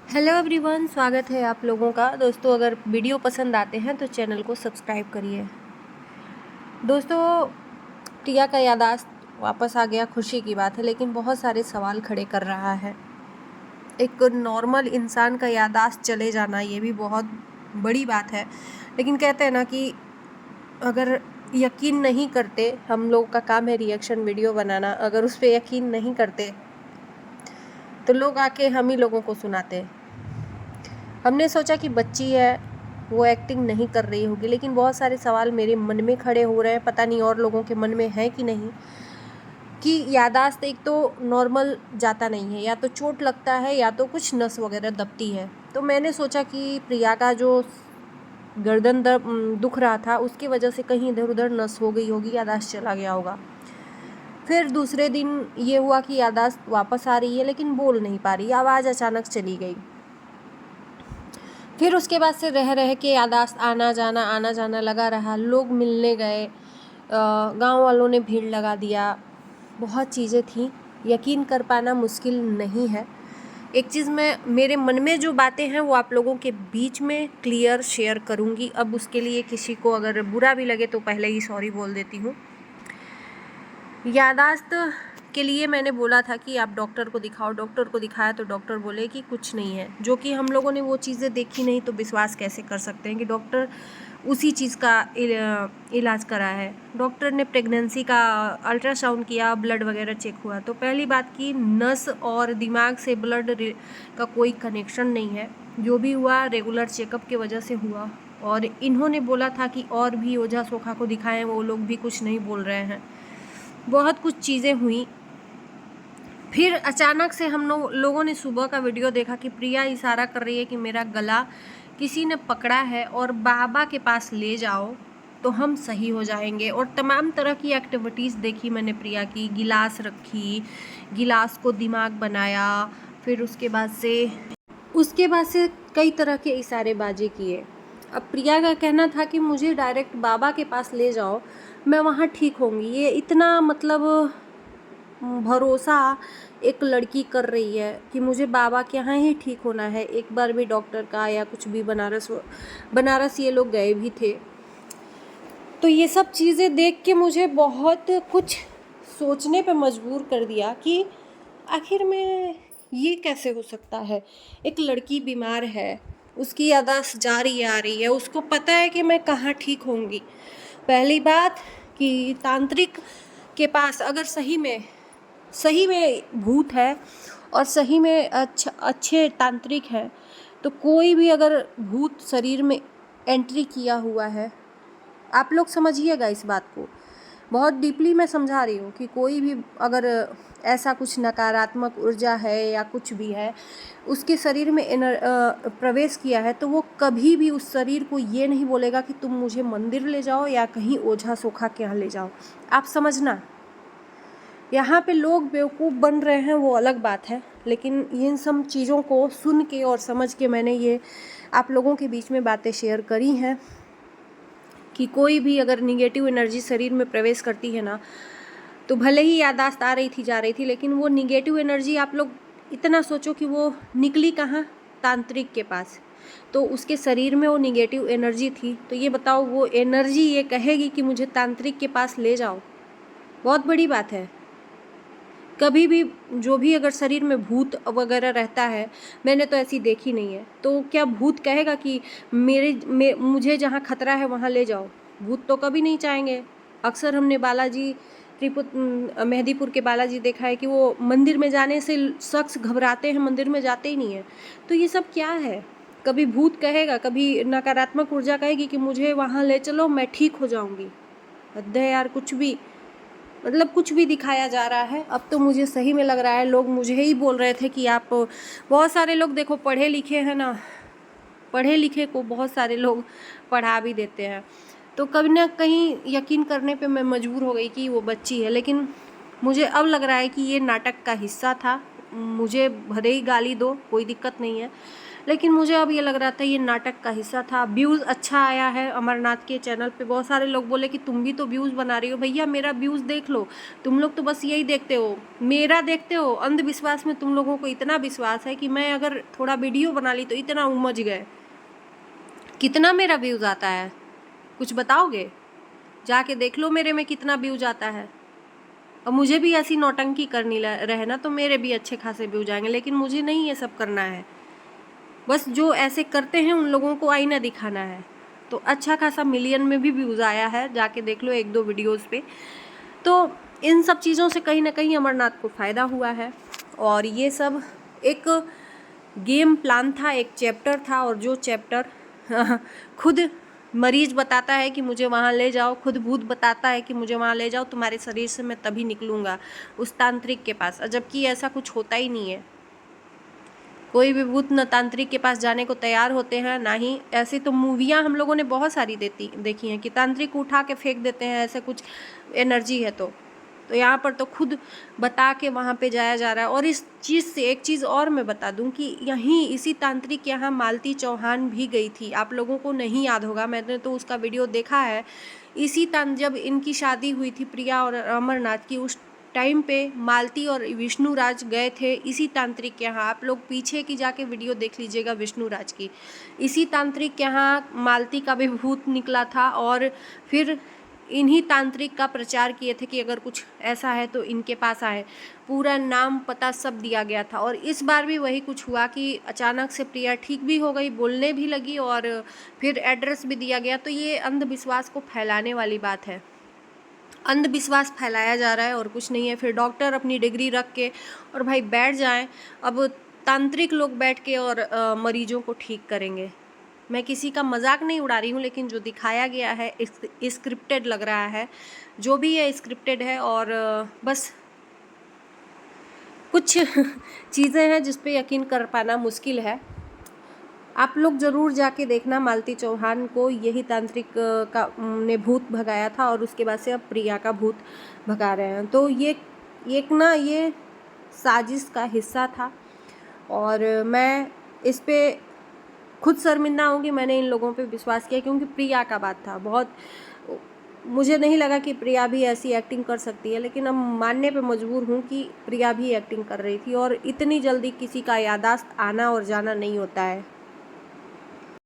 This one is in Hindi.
हेलो एवरीवन, स्वागत है आप लोगों का। दोस्तों, अगर वीडियो पसंद आते हैं तो चैनल को सब्सक्राइब करिए। दोस्तों, प्रिया का याददाश्त वापस आ गया, खुशी की बात है, लेकिन बहुत सारे सवाल खड़े कर रहा है। एक नॉर्मल इंसान का याददाश्त चले जाना ये भी बहुत बड़ी बात है, लेकिन कहते हैं ना कि अगर यकीन नहीं करते, हम लोग का काम है रिएक्शन वीडियो बनाना, अगर उस पर यकीन नहीं करते तो लोग आके हम ही लोगों को सुनाते। हमने सोचा कि बच्ची है, वो एक्टिंग नहीं कर रही होगी, लेकिन बहुत सारे सवाल मेरे मन में खड़े हो रहे हैं, पता नहीं और लोगों के मन में है कि नहीं, कि याददाश्त एक तो नॉर्मल जाता नहीं है, या तो चोट लगता है या तो कुछ नस वगैरह दबती है। तो मैंने सोचा कि प्रिया का जो गर्दन दुख रहा था उसकी वजह से कहीं इधर उधर नस हो गई होगी, याददाश्त चला गया होगा। फिर दूसरे दिन ये हुआ कि याददाश्त वापस आ रही है लेकिन बोल नहीं पा रही, आवाज़ अचानक चली गई। फिर उसके बाद से रह के याददाश्त आना जाना लगा रहा। लोग मिलने गए, गांव वालों ने भीड़ लगा दिया, बहुत चीज़ें थी, यकीन कर पाना मुश्किल नहीं है। एक चीज़ मैं, मेरे मन में जो बातें हैं वो आप लोगों के बीच में क्लियर शेयर करूँगी। अब उसके लिए किसी को अगर बुरा भी लगे तो पहले ही सॉरी बोल देती हूँ। याददाश्त के लिए मैंने बोला था कि आप डॉक्टर को दिखाओ, डॉक्टर को दिखाया तो डॉक्टर बोले कि कुछ नहीं है, जो कि हम लोगों ने वो चीज़ें देखी नहीं तो विश्वास कैसे कर सकते हैं कि डॉक्टर उसी चीज़ का इलाज करा है। डॉक्टर ने प्रेगनेंसी का अल्ट्रासाउंड किया, ब्लड वगैरह चेक हुआ, तो पहली बात कि नस और दिमाग से ब्लड का कोई कनेक्शन नहीं है। जो भी हुआ रेगुलर चेकअप की वजह से हुआ, और इन्होंने बोला था कि और भी ओझा सोखा को दिखाएं, वो लोग भी कुछ नहीं बोल रहे हैं। बहुत कुछ चीज़ें हुई। फिर अचानक से हम लोगों ने सुबह का वीडियो देखा कि प्रिया इशारा कर रही है कि मेरा गला किसी ने पकड़ा है और बाबा के पास ले जाओ तो हम सही हो जाएंगे। और तमाम तरह की एक्टिविटीज़ देखी मैंने प्रिया की, गिलास रखी, गिलास को दिमाग बनाया, फिर उसके बाद से कई तरह के इशारेबाजी किए। अब प्रिया का कहना था कि मुझे डायरेक्ट बाबा के पास ले जाओ, मैं वहाँ ठीक होंगी। ये इतना मतलब भरोसा एक लड़की कर रही है कि मुझे बाबा के यहाँ ही ठीक होना है। एक बार भी डॉक्टर का या कुछ भी बनारस ये लोग गए भी थे। तो ये सब चीज़ें देख के मुझे बहुत कुछ सोचने पे मजबूर कर दिया कि आखिर में ये कैसे हो सकता है। एक लड़की बीमार है, उसकी याददाश्त जा रही आ रही है, उसको पता है कि मैं कहाँ ठीक होंगी। पहली बात कि तांत्रिक के पास अगर सही में भूत है और सही में अच्छे तांत्रिक है, तो कोई भी अगर भूत शरीर में एंट्री किया हुआ है, आप लोग समझिएगा इस बात को, बहुत डीपली मैं समझा रही हूँ कि कोई भी अगर ऐसा कुछ नकारात्मक ऊर्जा है या कुछ भी है उसके शरीर में प्रवेश किया है, तो वो कभी भी उस शरीर को ये नहीं बोलेगा कि तुम मुझे मंदिर ले जाओ या कहीं ओझा सोखा के यहाँ ले जाओ। आप समझना, यहाँ पे लोग बेवकूफ़ बन रहे हैं वो अलग बात है, लेकिन इन सब चीज़ों को सुन के और समझ के मैंने ये आप लोगों के बीच में बातें शेयर करी हैं कि कोई भी अगर निगेटिव एनर्जी शरीर में प्रवेश करती है ना, तो भले ही याददाश्त आ रही थी जा रही थी, लेकिन वो निगेटिव एनर्जी आप लोग इतना सोचो कि वो निकली कहाँ, तांत्रिक के पास। तो उसके शरीर में वो निगेटिव एनर्जी थी, तो ये बताओ वो एनर्जी ये कहेगी कि मुझे तांत्रिक के पास ले जाओ? बहुत बड़ी बात है। कभी भी जो भी अगर शरीर में भूत वगैरह रहता है, मैंने तो ऐसी देखी नहीं है, तो क्या भूत कहेगा कि मुझे जहाँ खतरा है वहाँ ले जाओ? भूत तो कभी नहीं चाहेंगे। अक्सर हमने बालाजी मेहंदीपुर के बालाजी देखा है कि वो मंदिर में जाने से शख्स घबराते हैं, मंदिर में जाते ही नहीं है। तो ये सब क्या है? कभी भूत कहेगा, कभी नकारात्मक ऊर्जा कहेगी कि मुझे वहाँ ले चलो, मैं ठीक हो जाऊँगी। हद है यार, कुछ भी मतलब कुछ भी दिखाया जा रहा है। अब तो मुझे सही में लग रहा है, लोग मुझे ही बोल रहे थे कि आप, बहुत सारे लोग देखो पढ़े लिखे हैं ना, पढ़े लिखे को बहुत सारे लोग पढ़ा भी देते हैं, तो कभी ना कहीं यकीन करने पे मैं मजबूर हो गई कि वो बच्ची है। लेकिन मुझे अब लग रहा है कि ये नाटक का हिस्सा था। मुझे भले ही गाली दो, कोई दिक्कत नहीं है, लेकिन मुझे अब ये लग रहा था ये नाटक का हिस्सा था। व्यूज़ अच्छा आया है अमरनाथ के चैनल पे, बहुत सारे लोग बोले कि तुम भी तो व्यूज़ बना रही हो। भैया मेरा व्यूज़ देख लो, तुम लोग तो बस यही देखते हो, मेरा देखते हो। अंधविश्वास में तुम लोगों को इतना विश्वास है कि मैं अगर थोड़ा वीडियो बना ली तो इतना उमझ गए। कितना मेरा व्यूज़ आता है कुछ बताओगे? जाके देख लो मेरे में कितना व्यूज आता है। और मुझे भी ऐसी नौटंकी करनी रहे ना तो मेरे भी अच्छे खासे व्यूज आएंगे, लेकिन मुझे नहीं ये सब करना है। बस जो ऐसे करते हैं उन लोगों को आईना दिखाना है। तो अच्छा खासा मिलियन में भी व्यूज आया है, जाके देख लो 1-2 वीडियोस पे। तो इन सब चीज़ों से कहीं ना कहीं अमरनाथ को फ़ायदा हुआ है। और ये सब एक गेम प्लान था, एक चैप्टर था, और जो चैप्टर खुद मरीज बताता है कि मुझे वहाँ ले जाओ, खुद भूत बताता है कि मुझे वहाँ ले जाओ, तुम्हारे शरीर से मैं तभी निकलूँगा उस तांत्रिक के पास। जबकि ऐसा कुछ होता ही नहीं है। कोई भी भूत न तांत्रिक के पास जाने को तैयार होते हैं ना ही। ऐसी तो मूवियाँ हम लोगों ने बहुत सारी देखी हैं कि तांत्रिक को उठा के फेंक देते हैं, ऐसे कुछ एनर्जी है तो यहाँ पर तो खुद बता के वहाँ पे जाया जा रहा है। और इस चीज़ से एक चीज़ और मैं बता दूँ कि यहीं इसी तांत्रिक के यहाँ मालती चौहान भी गई थी। आप लोगों को नहीं याद होगा, मैंने तो उसका वीडियो देखा है। जब इनकी शादी हुई थी प्रिया और अमरनाथ की, उस टाइम पे मालती और विष्णुराज गए थे इसी तांत्रिक के यहाँ। आप लोग पीछे की जाके वीडियो देख लीजिएगा विष्णुराज की। इसी तांत्रिक के यहाँ मालती का भी भूत निकला था और फिर इन्हीं तांत्रिक का प्रचार किए थे कि अगर कुछ ऐसा है तो इनके पास आए। पूरा नाम पता सब दिया गया था। और इस बार भी वही कुछ हुआ कि अचानक से प्रिया ठीक भी हो गई, बोलने भी लगी और फिर एड्रेस भी दिया गया। तो ये अंधविश्वास को फैलाने वाली बात है, अंधविश्वास फैलाया जा रहा है और कुछ नहीं है। फिर डॉक्टर अपनी डिग्री रख के और भाई बैठ जाएं, अब तांत्रिक लोग बैठ के और मरीजों को ठीक करेंगे। मैं किसी का मजाक नहीं उड़ा रही हूँ, लेकिन जो दिखाया गया है स्क्रिप्टेड लग रहा है। जो भी है स्क्रिप्टेड है और बस कुछ चीज़ें हैं जिस पे यकीन कर पाना मुश्किल है। आप लोग ज़रूर जाके देखना, मालती चौहान को यही तांत्रिक का ने भूत भगाया था और उसके बाद से अब प्रिया का भूत भगा रहे हैं। तो ये ये साजिश का हिस्सा था और मैं इस पे खुद शर्मिंदा हूँ कि मैंने इन लोगों पे विश्वास किया, क्योंकि प्रिया का बात था। बहुत मुझे नहीं लगा कि प्रिया भी ऐसी एक्टिंग कर सकती है, लेकिन अब मानने पे मजबूर हूँ कि प्रिया भी एक्टिंग कर रही थी। और इतनी जल्दी किसी का याददाश्त आना और जाना नहीं होता है।